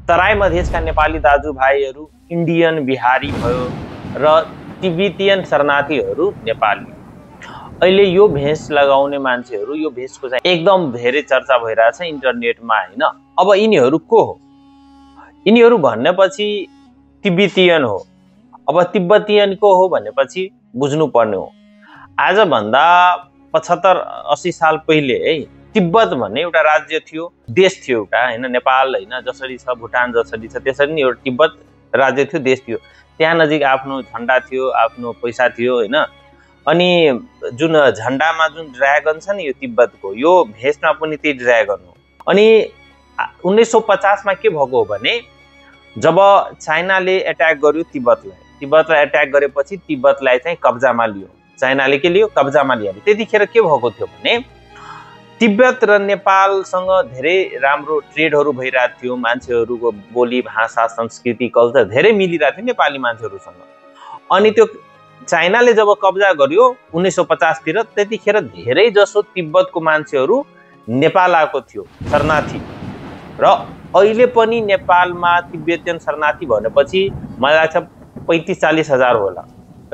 तराई मधेसका नेपाली दाजुभाइहरू इन्डियन बिहारी भयो र तिब्बतियन शरणार्थीहरू नेपाली। अहिले यो भेष लगाउने मान्छेहरू, यो भेषको चाहिँ एकदम धेरै चर्चा भइरहेछ इन्टरनेटमा हैन। अब यिनीहरू को हो? यिनीहरू भन्नेपछि तिब्बतियन हो। अब तिब्बतियन को हो भनेपछि बुझ्नु पर्ने हो, आज भन्दा 75-80 साल पहिले है तिब्बत भन्ने एउटा राज्य थियो, देश थियो एउटा हैन। नेपाल हैन जसरी छ, भुटान जसरी छ, त्यसरी नै एउटा तिब्बत राज्य थियो, देश थियो। त्यहाँ नजिक आफ्नो झण्डा थियो, आफ्नो पैसा थियो हैन। अनि जुन झण्डामा जुन ड्रागन छ नि यो तिब्बतको, यो भेषमा पनि त्यही ड्रागन हो। अनि 1950 मा के भएको हो भने जब चाइनाले एट्याक गर्यो तिब्बतलाई एट्याक गरेपछि तिब्बतलाई चाहिँ कब्जामा लियो। चाइनाले के लियो? कब्जामा लियो। त्यतिखेर के भएको थियो भने तिब्बत र नेपालसँग धेरै राम्रो ट्रेडहरू भइरहेको थियो। मान्छेहरूको बोली भाषा संस्कृति कल्चर धेरै मिलिरहेको थियो नेपाली मान्छेहरूसँग। अनि त्यो चाइनाले जब कब्जा गर्यो 1950 तिर, त्यतिखेर धेरै जसो तिब्बतको मान्छेहरू नेपाल आएको थियो शरणार्थी। र अहिले पनि नेपालमा तिब्बतियन शरणार्थी भनेपछि मलाई लाग्छ 35-40 हजार होला।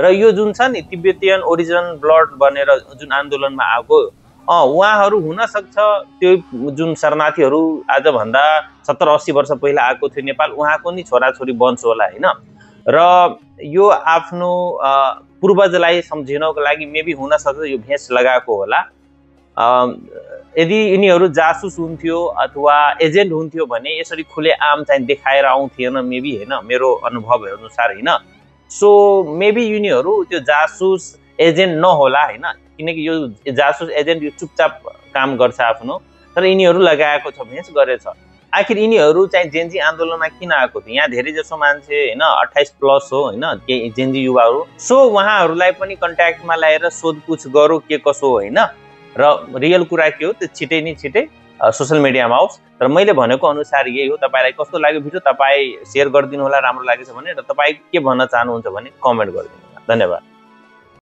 र यो जुन छ नि तिब्बतियन ओरिजिन ब्लड बनेर जुन आन्दोलनमा आएको उहाँहरू हुन सक्छ त्यो जुन शरणार्थीहरू आज भन्दा 70-80 वर्ष पहिला आएको थियो नेपाल, उहाँको नि छोराछोरी वंश होला हैन। र यो आफ्नो पूर्वजलाई सम्झिनको लागि मेबी हुन सक्छ यो भेष लगाएको होला। यदि यिनीहरू जासुस हुन्थ्यो अथवा एजेन्ट हुन्थ्यो भने यसरी खुले आम चाहिँ देखाएर आउँथिएन मेबी हैन, मेरो अनुभव अनुसार हैन। सो मेबी यिनीहरू त्यो जासुस एजेन्ट नहोला हैन, किनकि यो जासुस एजेन्ट यो चुपचाप काम गर्छ आफ्नो, तर यिनीहरू लगाएको छ, भेष गरेछ। आखिर यिनीहरू चाहिँ जेन्जी आन्दोलनमा किन आएको थियो? यहाँ धेरै जसो मान्छे हैन 28 प्लस हो हैन, के जेन्जी युवाहरू। सो उहाँहरूलाई पनि कन्ट्याक्टमा ल्याएर सोधपुछ गरौँ के कसो हो हैन। र रियल कुरा के हो त्यो छिटै नै छिटै सोशल मिडियामा आओस्। तर मैले भनेको अनुसार यही हो। तपाईलाई कस्तो लाग्यो भिडियो? तपाईँ सेयर गरिदिनु होला राम्रो लागेछ भने, र तपाईँ के भन्न चाहनुहुन्छ भने कमेन्ट गरिदिनु होला। धन्यवाद।